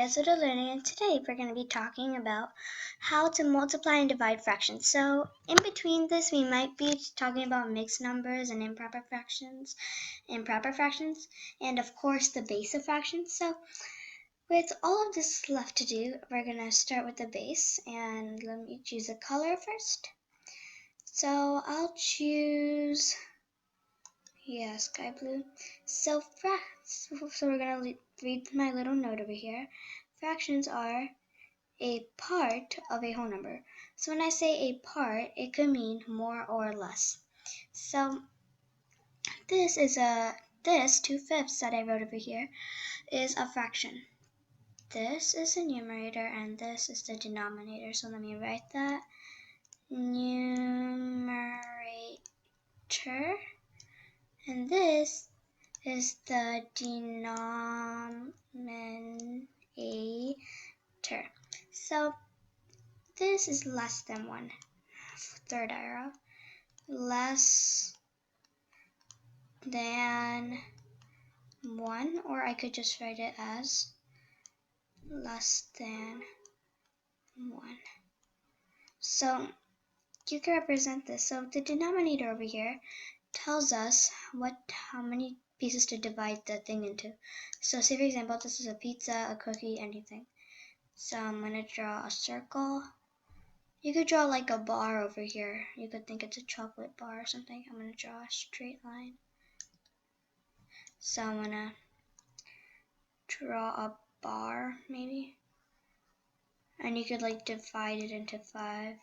guys, Little Learning, and today we're going to be talking about how to multiply and divide fractions. So in between this, we might be talking about mixed numbers and improper fractions, and of course the base of fractions. So with all of this left to do, we're going to start with the base, and let me choose a color first. So I'll choose sky blue. So we're going to read my little note over here. Fractions are a part of a whole number. So when I say a part, it could mean more or less. So this 2/5 that I wrote over here is a fraction. This is the numerator and this is the denominator. So let me write that. Numerator. And this is the denominator. So this is less than 1. Third arrow. Less than 1, or I could just write it as less than 1. So you can represent this. So the denominator over here tells us how many pieces to divide the thing into. So say for example, this is a pizza, a cookie, anything. So I'm going to draw a circle. You could draw like a bar over here. You could think it's a chocolate bar or something. I'm going to draw a straight line. So I'm going to draw a bar maybe. And you could like divide it into 5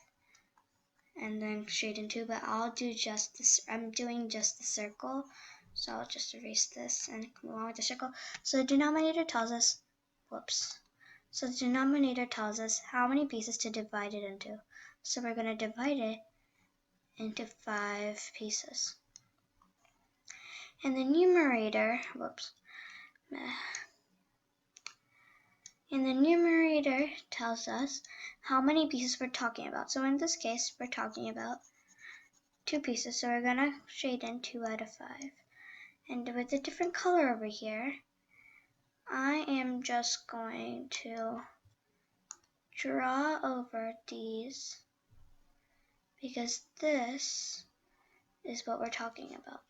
and then straight into, but I'll do just this. I'm doing just the circle. So I'll just erase this and move on with the circle. So the denominator tells us, So the denominator tells us how many pieces to divide it into. So we're going to divide it into 5 pieces. And the numerator, And the numerator tells us how many pieces we're talking about. So in this case, we're talking about 2 pieces. So we're going to shade in 2 out of 5. And with a different color over here, I am just going to draw over these because this is what we're talking about.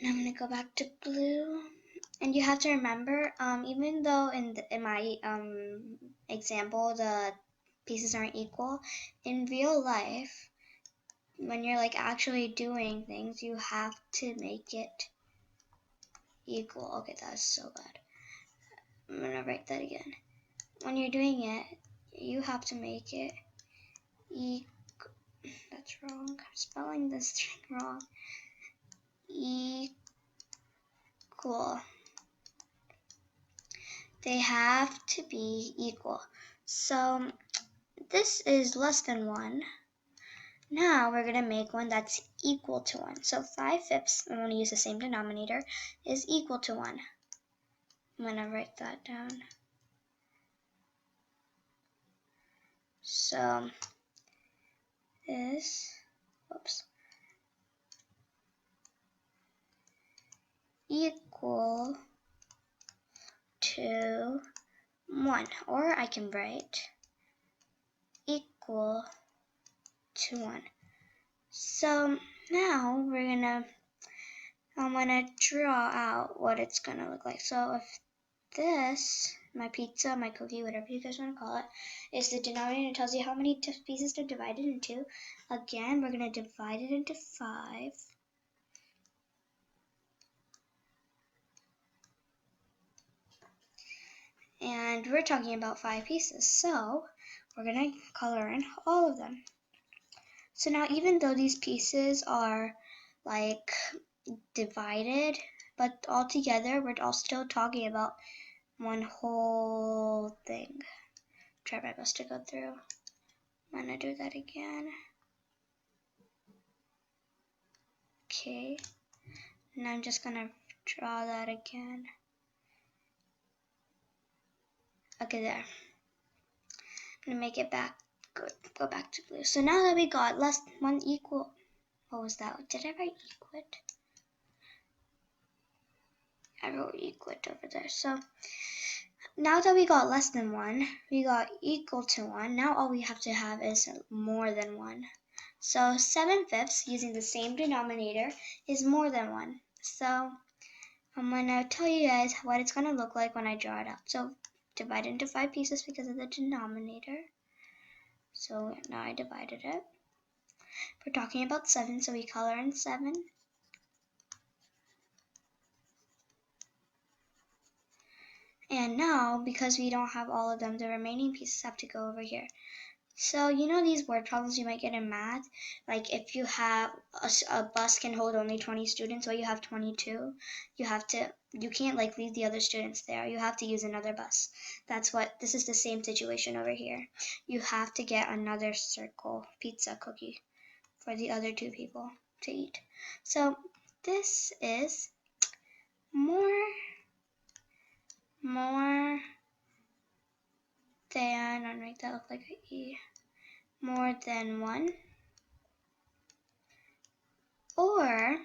Now I'm going to go back to blue. And you have to remember, even though in my example the pieces aren't equal, in real life, when you're like actually doing things, you have to make it equal. Okay, that's so bad. I'm gonna write that again. When you're doing it, you have to make it equal. That's wrong. I'm spelling this thing wrong. Equal. They have to be equal. So this is less than 1. Now we're going to make one that's equal to 1. So 5/5, I'm going to use the same denominator, is equal to 1. I'm going to write that down. So this, equal to 1. Or I can write equal to 1. So now I'm gonna draw out what it's gonna look like. So if this, my pizza, my cookie, whatever you guys want to call it, is the denominator, tells you how many pieces to divide it into. Again, we're gonna divide it into 5. And we're talking about 5 pieces, so we're gonna color in all of them. So now even though these pieces are like divided, but all together we're all still talking about one whole thing. Try my best to go through. I'm gonna do that again. Okay, and I'm just gonna draw that again. Okay, there. I'm gonna make it back. Go back to blue. So now that we got less than 1 equal, what was that? Did I write equal? I wrote equal over there. So Now that we got less than 1, we got equal to 1. Now all we have to have is more than 1. So 7/5 using the same denominator is more than 1. So I'm going to tell you guys what it's going to look like when I draw it out. So divide it into 5 pieces because of the denominator. So now I divided it. We're talking about 7, so we color in 7. And now, because we don't have all of them, the remaining pieces have to go over here. So you know these word problems you might get in math? Like if you have a bus can hold only 20 students, but you have 22, you can't like leave the other students there. You have to use another bus. This is the same situation over here. You have to get another circle pizza cookie for the other 2 people to eat. So this is more than, I'll make that look like an E, more than 1, or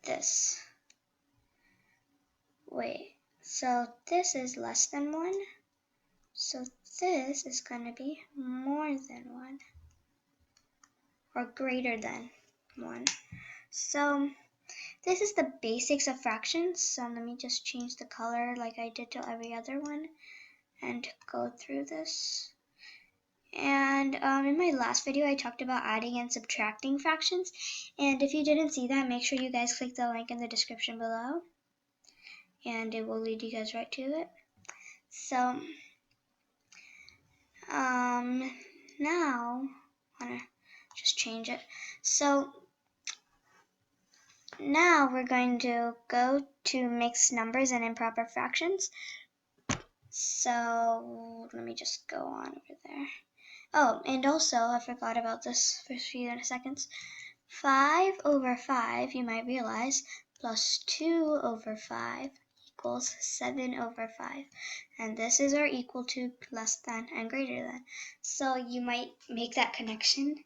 this. Wait, so this is less than 1, so this is going to be more than 1, or greater than 1. So this is the basics of fractions. So let me just change the color like I did to every other one and go through this. And in my last video, I talked about adding and subtracting fractions. And if you didn't see that, make sure you guys click the link in the description below. And it will lead you guys right to it. So, now, I want to just change it. So, now we're going to go to mixed numbers and improper fractions. So, let me just go on over there. Oh, and also, I forgot about this for a few seconds. 5 over 5, you might realize, plus 2 over 5 equals 7 over 5. And this is our equal to, less than, and greater than. So you might make that connection.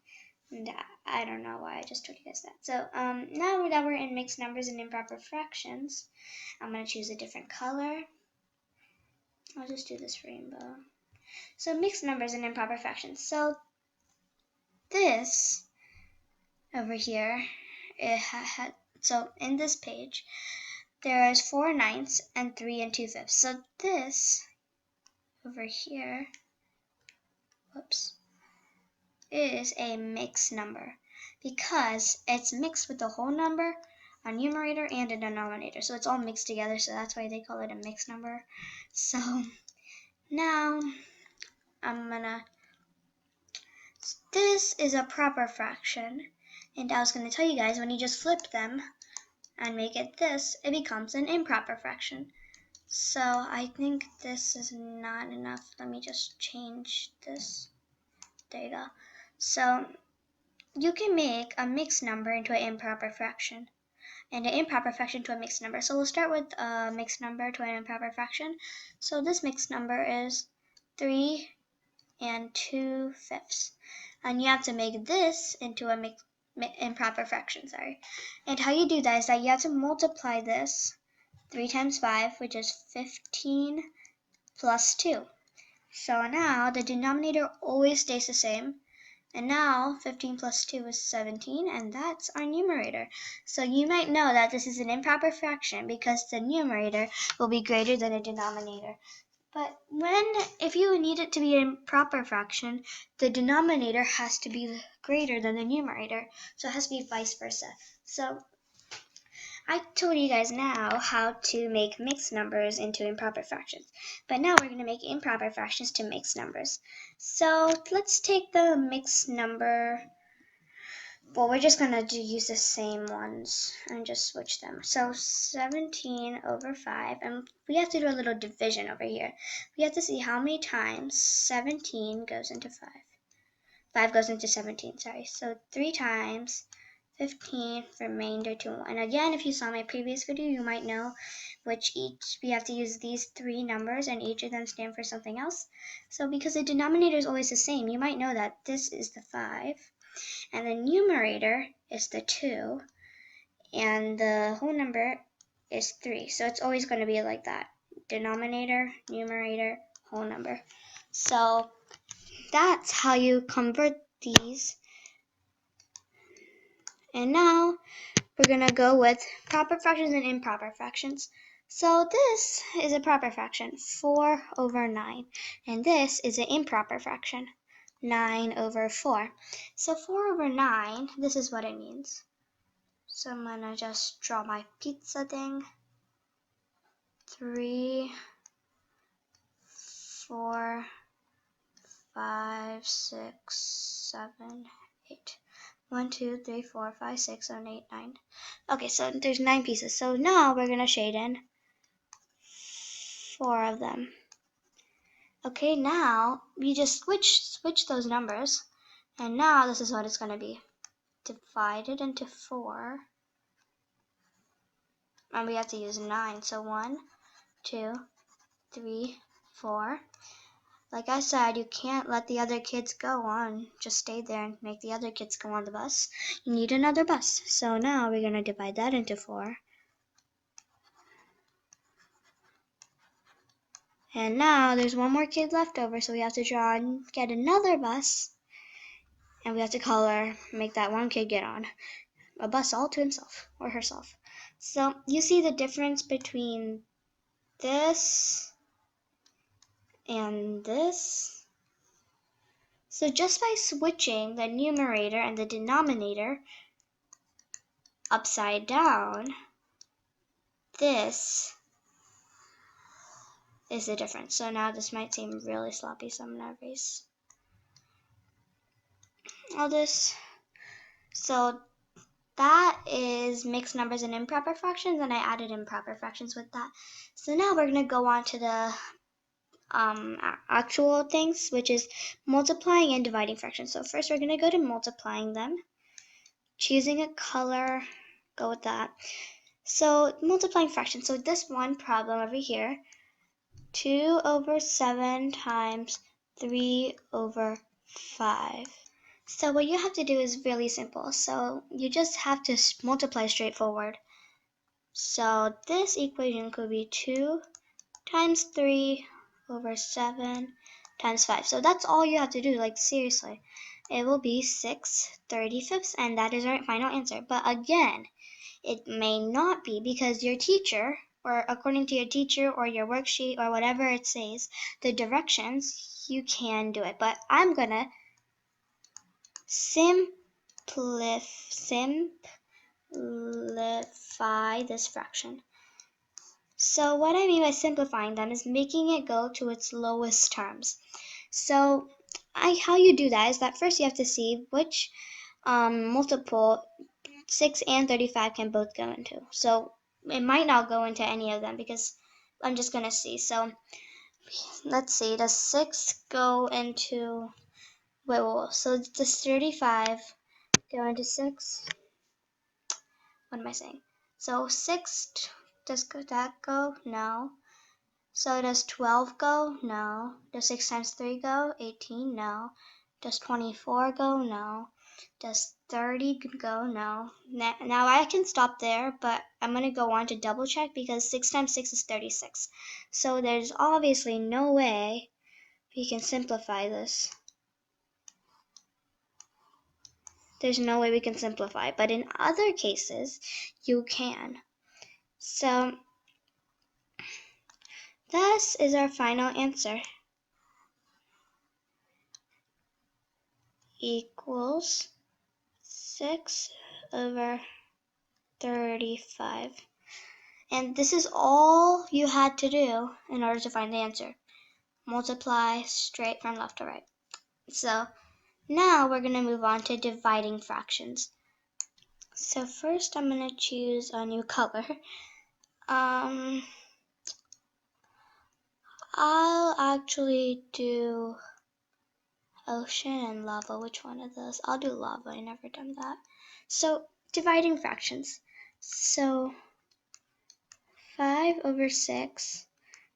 And I don't know why I just told you guys that. So now that we're in mixed numbers and improper fractions, I'm going to choose a different color. I'll just do this rainbow. So mixed numbers and improper fractions. So this over here, so in this page, there is 4/9 and 3 2/5. So this over here, is a mixed number because it's mixed with the whole number, a numerator, and a denominator. So it's all mixed together, so that's why they call it a mixed number. So now this is a proper fraction. And I was going to tell you guys, when you just flip them and make it this, it becomes an improper fraction. So I think this is not enough. Let me just change this. There you go. So you can make a mixed number into an improper fraction, and an improper fraction to a mixed number. So we'll start with a mixed number to an improper fraction. So this mixed number is 3 2/5. And you have to make this into a improper fraction, And how you do that is that you have to multiply this 3 times 5, which is 15 plus 2. So now the denominator always stays the same. And now 15 plus 2 is 17, and that's our numerator. So you might know that this is an improper fraction because the numerator will be greater than the denominator. But if you need it to be an improper fraction, the denominator has to be greater than the numerator. So it has to be vice versa. So I told you guys now how to make mixed numbers into improper fractions. But now we're going to make improper fractions to mixed numbers. So let's take the mixed number. Well, we're just going to use the same ones and just switch them. So 17 over 5, and we have to do a little division over here. We have to see how many times 17 goes into 5. 5 goes into 17, sorry. So 3 times 15, remainder to 1. And again, if you saw my previous video, you might know we have to use these 3 numbers, and each of them stand for something else. So because the denominator is always the same, you might know that this is the 5. And the numerator is the 2, and the whole number is 3. So it's always going to be like that. denominator, numerator, whole number. So that's how you convert these. And now we're going to go with proper fractions and improper fractions. So this is a proper fraction, 4 over 9. And this is an improper fraction, 9 over 4. So 4 over 9, this is what it means. So I'm going to just draw my pizza thing. 3, 4, 5, 6, 7, 8. 1, 2, 3, 4, 5, 6, 7, 8, 9. Okay, so there's 9 pieces. So now we're going to shade in 4 of them. Okay, now we just switch those numbers. And now this is what it's going to be. Divided into 4. And we have to use 9. So 1, 2, 3, 4. Like I said, you can't let the other kids go on. Just stay there and make the other kids go on the bus. You need another bus. So now we're going to divide that into 4. And now there's one more kid left over, so we have to draw and get another bus. And we have to make that one kid get on a bus all to himself or herself. So you see the difference between this and this? So just by switching the numerator and the denominator upside down, this is the difference. So now this might seem really sloppy, so I'm going to erase all this. So that is mixed numbers and improper fractions, and I added improper fractions with that. So now we're going to go on to the actual things, which is multiplying and dividing fractions. So first we're going to go to multiplying them, choosing a color, go with that. So multiplying fractions, so this one problem over here, 2 over 7 times 3 over 5. So what you have to do is really simple. So you just have to multiply straightforward. So this equation could be 2 times 3 over 7 times 5. So that's all you have to do, like seriously. It will be 6/35, and that is our final answer. But again, it may not be because your teacher, or according to your teacher or your worksheet or whatever it says, the directions, you can do it. But I'm going to simplify this fraction. So what I mean by simplifying them is making it go to its lowest terms. So how you do that is that first you have to see which multiple 6 and 35 can both go into. So it might not go into any of them because I'm just going to see. So let's see, does 6 go into, so does 35 go into 6? What am I saying? So 6, does that go? No. So does 12 go? No. Does 6 times 3 go? 18? No. Does 24 go? No. Does 30 go? No. Now I can stop there, but I'm going to go on to double check because 6 times 6 is 36. So there's obviously no way we can simplify this. There's no way we can simplify, but in other cases, you can. So this is our final answer. Equals 6 over 35. And this is all you had to do in order to find the answer. Multiply straight from left to right. So now we're going to move on to dividing fractions. So first I'm going to choose a new color. I'll actually do ocean and lava. Which one of those? I'll do lava. I never done that. So dividing fractions. So 5 over 6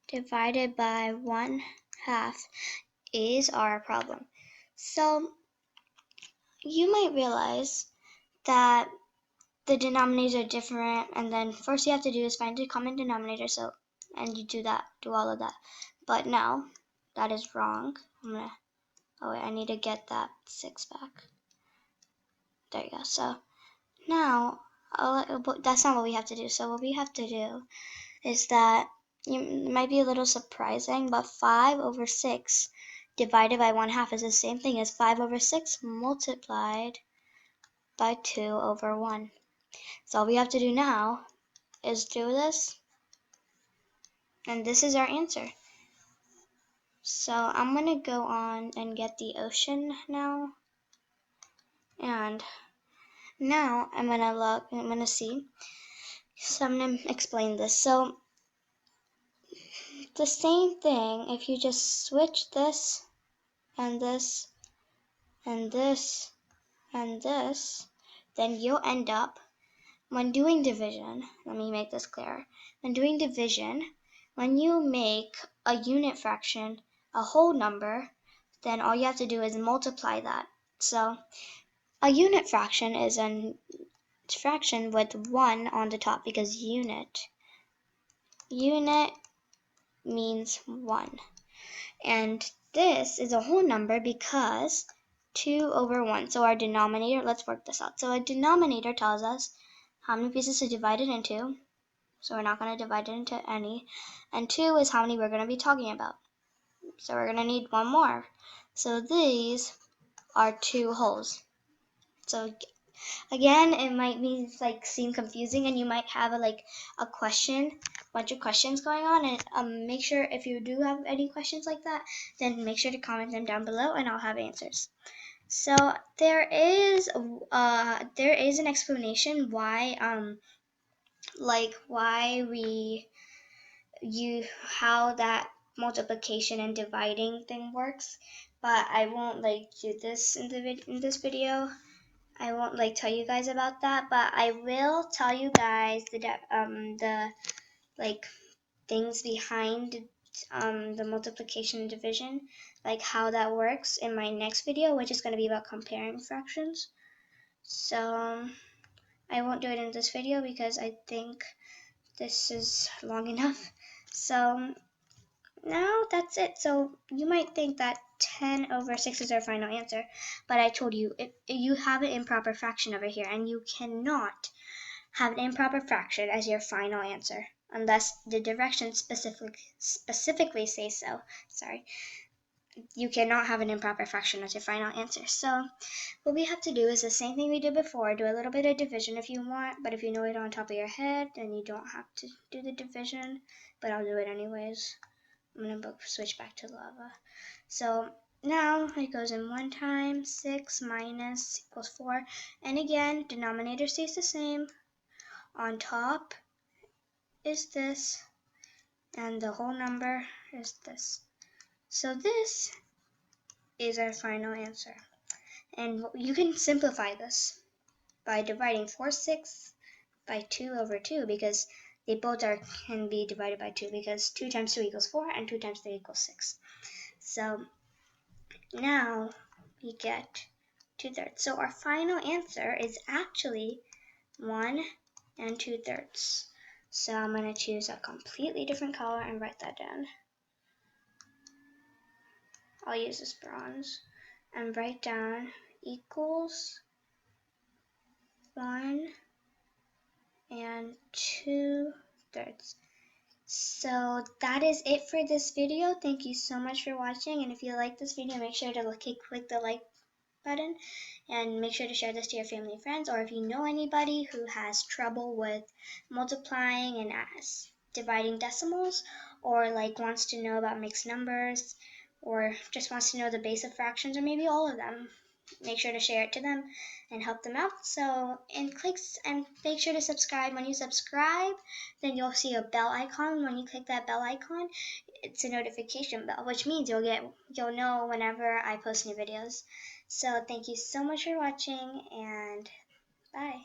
divided by 1/2 is our problem. So you might realize that the denominators are different, and then first you have to do is find the common denominator. So and you do all of that. But now, that is wrong. Oh wait, I need to get that 6 back. There you go. So now, that's not what we have to do. So what we have to do is that, it might be a little surprising, but 5 over 6 divided by 1/2 is the same thing as 5 over 6 multiplied by 2 over 1. So all we have to do now is do this, and this is our answer. So I'm going to go on and get the ocean now, and now I'm going to see, so I'm going to explain this. So the same thing, if you just switch this and this and this and this, then you'll end up, when doing division, let me make this clear. When doing division, when you make a unit fraction a whole number, then all you have to do is multiply that. So a unit fraction is a fraction with 1 on the top, because unit means 1. And this is a whole number because 2 over 1. So our denominator, let's work this out. So a denominator tells us how many pieces to divide it into. So we're not going to divide it into any. And 2 is how many we're going to be talking about. So we're going to need one more. So these are 2 wholes. So again, it might seem confusing, and you might have a bunch of questions going on. And make sure, if you do have any questions like that, then make sure to comment them down below, and I'll have answers. So there is an explanation why how that multiplication and dividing thing works, but I won't do this in this video. I won't tell you guys about that, but I will tell you guys the things behind the multiplication and division, how that works, in my next video, which is going to be about comparing fractions. So I won't do it in this video because I think this is long enough. So now that's it. So you might think that 10 over 6 is our final answer, but I told you, you have an improper fraction over here, and you cannot have an improper fraction as your final answer unless the directions specifically say so. Sorry. You cannot have an improper fraction as your final answer. So what we have to do is the same thing we did before. Do a little bit of division if you want, but if you know it on top of your head, then you don't have to do the division, but I'll do it anyways. I'm going to switch back to lava. So now it goes in 1 times 6 minus equals 4. And again, denominator stays the same. On top is this, and the whole number is this. So this is our final answer. And you can simplify this by dividing 4/6 by 2 over 2, because they both can be divided by 2, because 2 times 2 equals 4 and 2 times 3 equals 6. So now we get 2/3. So our final answer is actually 1 and 2/3. So I'm going to choose a completely different color and write that down. I'll use this bronze and write down equals 1 and 2/3. So that is it for this video. Thank you so much for watching, and if you like this video, make sure to click the like button, and make sure to share this to your family and friends, or if you know anybody who has trouble with multiplying and dividing decimals, or wants to know about mixed numbers, or just wants to know the base of fractions, or maybe all of them, make sure to share it to them and help them out. So, and make sure to subscribe. When you subscribe, then you'll see a bell icon. When you click that bell icon, it's a notification bell, which means you'll know whenever I post new videos. So thank you so much for watching, and bye.